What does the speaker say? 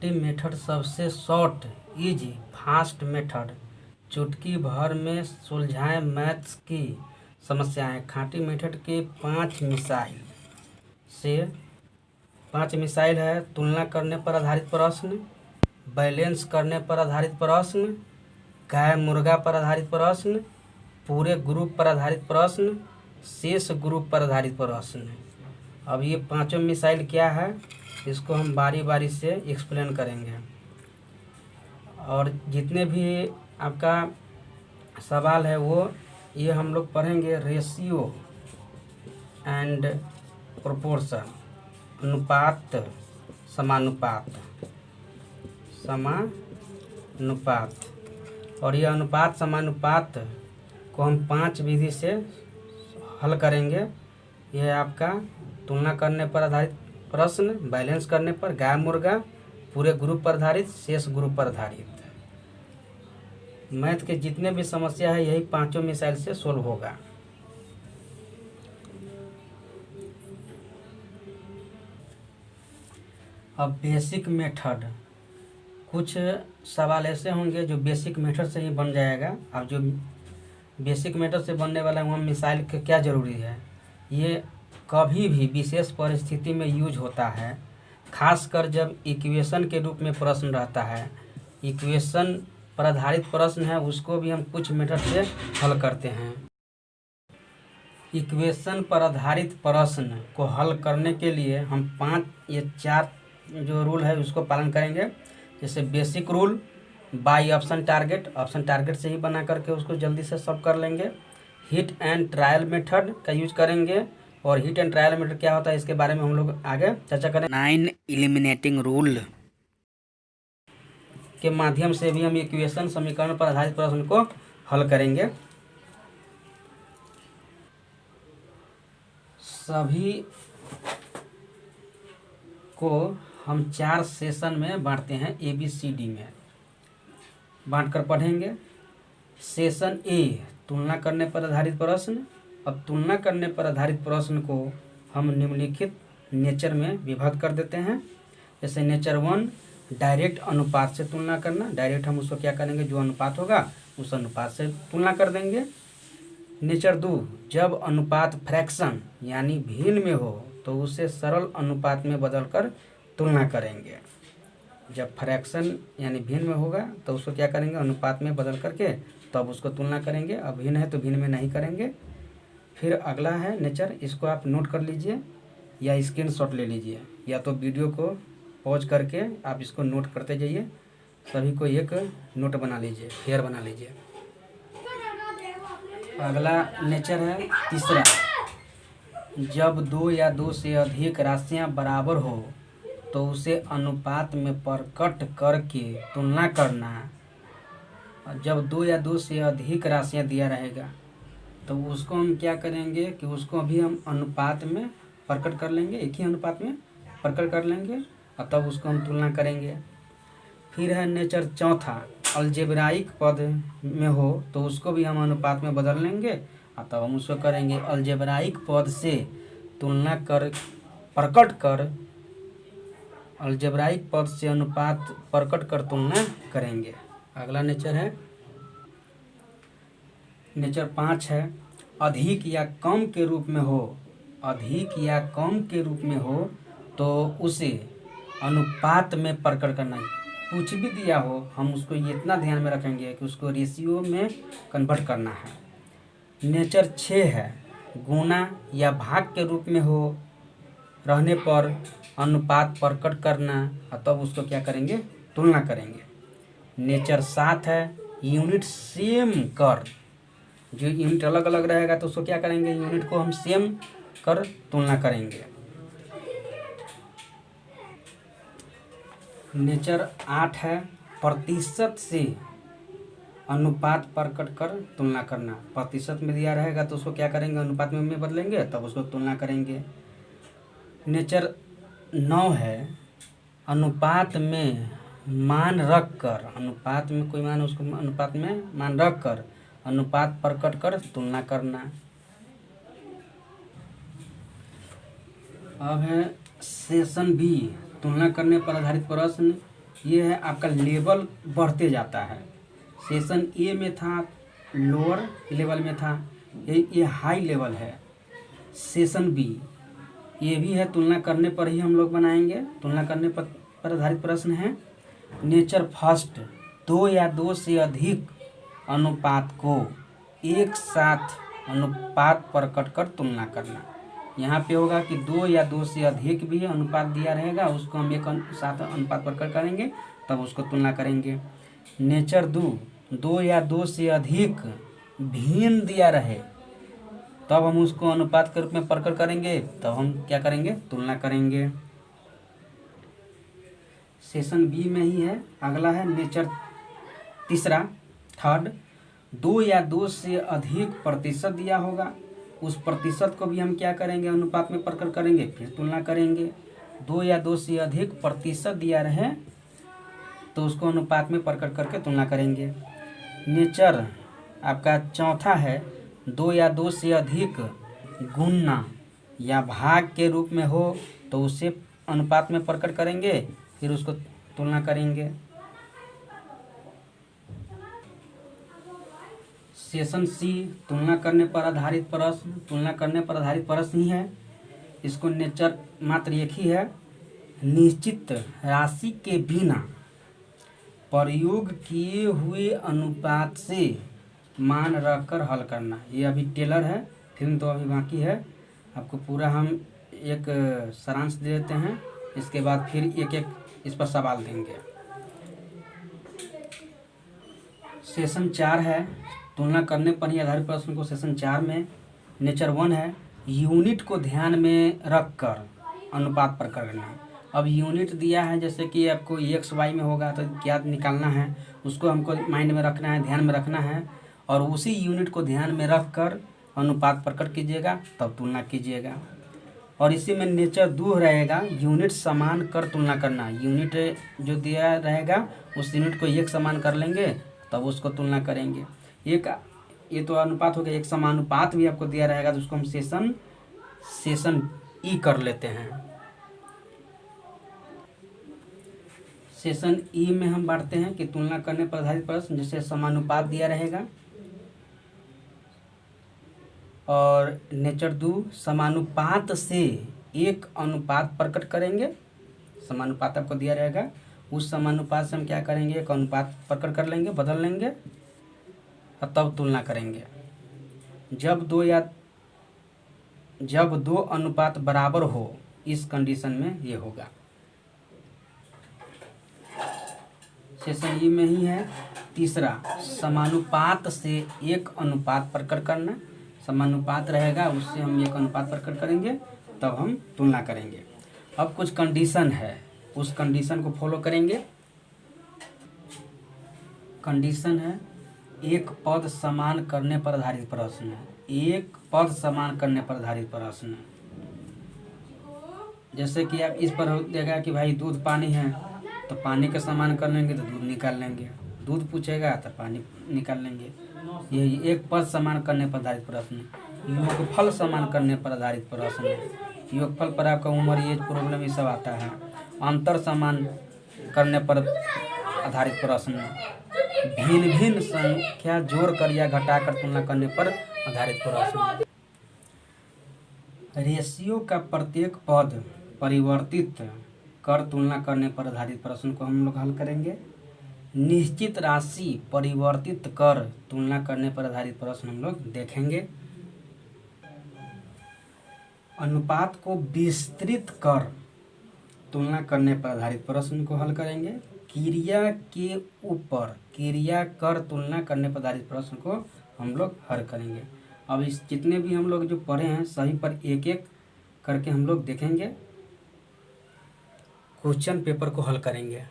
खाटी मेथड सबसे short is fast method, चुटकी भर में सुलझाएं मैथ्स की समस्याएं। खाटी मेथड के 5 मिसाइल है: तुलना करने पर आधारित प्रश्न, बैलेंस करने पर आधारित प्रश्न, गाय मुर्गा पर आधारित प्रश्न, पूरे ग्रुप पर आधारित प्रश्न, शेष ग्रुप पर आधारित प्रश्न। अब ये पांचों मिसाइल क्या है, इसको हम बारी बारी से एक्सप्लेन करेंगे। और जितने भी आपका सवाल है वो ये हम लोग पढ़ेंगे। रेशियो एंड प्रोपोर्शन, अनुपात समानुपात, और यह अनुपात समानुपात को हम 5 विधि से हल करेंगे। यह आपका तुलना करने पर आधारित प्रश्न, बैलेंस करने पर, गाय मुर्गा, पूरे ग्रुप पर आधारित, शेष ग्रुप पर आधारित। मैथ के जितने भी समस्या है यही पांचों मिसाइल से सोल्व होगा। अब बेसिक मेथड, कुछ सवाल ऐसे होंगे जो बेसिक मेथड से ही बन जाएगा। अब जो बेसिक मेथड से बनने वाला है वहाँ मिसाइल के क्या ज़रूरी है, ये कभी भी विशेष परिस्थिति में यूज होता है, खासकर जब इक्वेशन के रूप में प्रश्न रहता है। इक्वेशन पर आधारित प्रश्न है उसको भी हम कुछ मेथड से हल करते हैं। इक्वेशन पर आधारित प्रश्न को हल करने के लिए हम 5 या 4 जो रूल है उसको पालन करेंगे। जैसे basic rule, by option target से ही बना करके उसको जल्दी से सब कर लेंगे। हिट एंड ट्रायल मेथड का यूज करेंगे, और हिट एंड ट्रायल मेथड क्या होता है इसके बारे में हम लोग आगे चर्चा करें। 9 एलिमिनेटिंग रूल के माध्यम से भी हम इक्वेशन समीकरण पर आधारित प्रश्न को हल करेंगे। सभी को हम 4 सेशन में बांटते हैं, ABCD में बांटकर पढ़ेंगे। सेशन ए, तुलना करने पर आधारित प्रश्न। अब तुलना करने पर आधारित प्रश्न को हम निम्नलिखित नेचर में विभक्त कर देते हैं। जैसे नेचर 1, डायरेक्ट अनुपात से तुलना करना। डायरेक्ट हम उसको क्या करेंगे, जो अनुपात होगा उस अनुपात से तुलना कर देंगे। नेचर 2, जब अनुपात फ्रैक्शन यानी भिन्न में हो तो उसे सरल अनुपात में बदलकर तुलना करेंगे। जब फ्रैक्शन यानी भिन्न में होगा तो उसको क्या करेंगे, अनुपात में बदल करके तब उसको तुलना करेंगे। अब भिन्न है तो भिन्न में नहीं करेंगे। फिर अगला है नेचर, इसको आप नोट कर लीजिए या स्क्रीनशॉट ले लीजिए, या तो वीडियो को पॉज करके आप इसको नोट करते जाइए। सभी को एक नोट बना लीजिए, फेयर बना लीजिए। अगला नेचर है तीसरा, जब 2 या 2 से अधिक राशियां बराबर हो तो उसे अनुपात में प्रकट करके तुलना करना। जब 2 या 2 से अधिक राशियां दिया रहेगा तो उसको हम क्या करेंगे कि उसको भी हम अनुपात में प्रकट कर लेंगे, एक ही अनुपात में प्रकट कर लेंगे और तब उसको हम तुलना करेंगे। फिर है नेचर चौथा, अलजेब्राइक पद में हो तो उसको भी हम अनुपात में बदल लेंगे और तब हम उसको करेंगे अलजेब्राइक पद से तुलना कर, प्रकट कर, अलजेब्राइक पद से अनुपात प्रकट कर तुलना करेंगे। अगला नेचर है नेचर 5 है, अधिक या कम के रूप में हो, अधिक या कम के रूप में हो तो उसे अनुपात में प्रकट करना। कुछ भी दिया हो हम उसको इतना ध्यान में रखेंगे कि उसको रेशियो में कन्वर्ट करना है। नेचर 6 है, गुना या भाग के रूप में हो रहने पर अनुपात प्रकट करना और तब उसको क्या करेंगे, तुलना करेंगे। नेचर 7 है, यूनिट सेम कर, जो यूनिट अलग अलग रहेगा तो उसको क्या करेंगे, यूनिट को हम सेम कर तुलना करेंगे। नेचर 8 है, प्रतिशत से अनुपात प्रकट कर तुलना करना। प्रतिशत में दिया रहेगा तो उसको क्या करेंगे, अनुपात में बदलेंगे तब उसको तुलना करेंगे। नेचर 9 है, अनुपात में मान रख कर, अनुपात में कोई मान उसको अनुपात में मान रख कर अनुपात प्रकट कर तुलना करना। अब है सेशन बी, तुलना करने पर आधारित प्रश्न, ये है आपका लेवल बढ़ते जाता है। सेशन ए में था लोअर लेवल में था, ये हाई लेवल है। सेशन बी ये भी है, तुलना करने पर ही हम लोग बनाएंगे। तुलना करने पर आधारित प्रश्न है। नेचर फर्स्ट, दो या दो से अधिक अनुपात को एक साथ अनुपात पर कटकर तुलना करना। यहाँ पे होगा कि दो या दो से अधिक भी अनुपात दिया रहेगा, उसको हम एक साथ अनुपात पर कट करेंगे, तब उसको तुलना करेंगे। नेचर दो या दो से अधिक भिन्न दिया रहे, तब हम उसको अनुपात के रूप में प्रकट करेंगे, तब हम क्या करेंगे, तुलना करेंगे। सेशन बी में ही है, अगला है नेचर तीसरा थर्ड, दो या दो से अधिक प्रतिशत दिया होगा, उस प्रतिशत को भी हम क्या करेंगे, अनुपात में प्रकट करेंगे, फिर तुलना करेंगे। दो या दो से अधिक प्रतिशत दिया रहे तो उसको अनुपात में प्रकट करके तुलना करेंगे। नेचर आपका चौथा है, दो या दो से अधिक गुणना या भाग के रूप में हो तो उसे अनुपात में प्रकट करेंगे, फिर उसको तुलना करेंगे। सेशन सी तुलना करने पर आधारित प्रश्न, तुलना करने पर आधारित प्रश्न ही है। इसको नेचर मात्र एक ही है, निश्चित राशि के बिना प्रयोग किए हुए अनुपात से मान रखकर हल करना। ये अभी टेलर है, फिल्म तो अभी बाकी है। आपको पूरा हम एक सारांश दे देते हैं, इसके बाद फिर एक एक इस पर सवाल देंगे। सेशन 4 है, तुलना करने पर ही आधारित प्रश्न को सेशन 4 में नेचर 1 है, यूनिट को ध्यान में रखकर अनुपात पर करना। अब यूनिट दिया है, जैसे कि आपको एक्स वाई में होगा तो क्या निकालना है, उसको हमको माइंड में रखना है, ध्यान में रखना है, और उसी यूनिट को ध्यान में रखकर अनुपात प्रकट कीजिएगा, तब तुलना कीजिएगा। और इसी में नेचर 2 रहेगा, यूनिट समान कर तुलना करना। यूनिट जो दिया रहेगा उस यूनिट को एक समान कर लेंगे, तब उसको तुलना करेंगे। एक ये तो अनुपात हो गया, एक समानुपात भी आपको दिया रहेगा तो उसको हम सेशन ई कर लेते हैं। सेशन ई में हम बांटते हैं कि तुलना करने पर आधारित प्रश्न, जैसे समानुपात दिया रहेगा, और नेचर 2 समानुपात से एक अनुपात प्रकट करेंगे। समानुपात आपको दिया रहेगा, उस समानुपात से हम क्या करेंगे, एक अनुपात प्रकट कर लेंगे, बदल लेंगे, और तब तुलना करेंगे। जब दो अनुपात बराबर हो, इस कंडीशन में ये होगा। सेशन ई में ही है तीसरा, समानुपात से एक अनुपात प्रकट करना। समानुपात रहेगा, उससे हम एक अनुपात प्रकट करेंगे, तब हम तुलना करेंगे। अब कुछ कंडीशन है, उस कंडीशन को फॉलो करेंगे। कंडीशन है, एक पद समान करने पर आधारित प्रश्न। एक पद समान करने पर आधारित प्रश्न, जैसे कि आप इस पर देगा कि भाई दूध पानी है, तो पानी के समान कर लेंगे तो दूध निकाल लेंगे, दूध पूछेगा तो पानी निकाल लेंगे। ये एक पद समान करने पर आधारित प्रश्न। योगफल समान करने पर आधारित प्रश्न है। योगफल पर आपका उम्र, एज, प्रॉब्लम ये सब आता है। अंतर समान करने पर आधारित प्रश्न, भिन्न भिन्न संख्या जोड़कर या घटाकर तुलना करने पर आधारित प्रश्न। रेशियो का प्रत्येक पद परिवर्तित कर तुलना करने पर आधारित प्रश्न को हम लोग हल करेंगे। निश्चित राशि परिवर्तित कर तुलना करने पर आधारित प्रश्न हम लोग देखेंगे। अनुपात को विस्तृत कर तुलना करने पर आधारित प्रश्न को हल करेंगे। क्रिया के ऊपर क्रिया कर तुलना करने पर आधारित प्रश्न को हम लोग हल करेंगे। अब इस जितने भी हम लोग जो पढ़े हैं सही पर एक एक करके हम लोग देखेंगे, क्वेश्चन पेपर को हल करेंगे।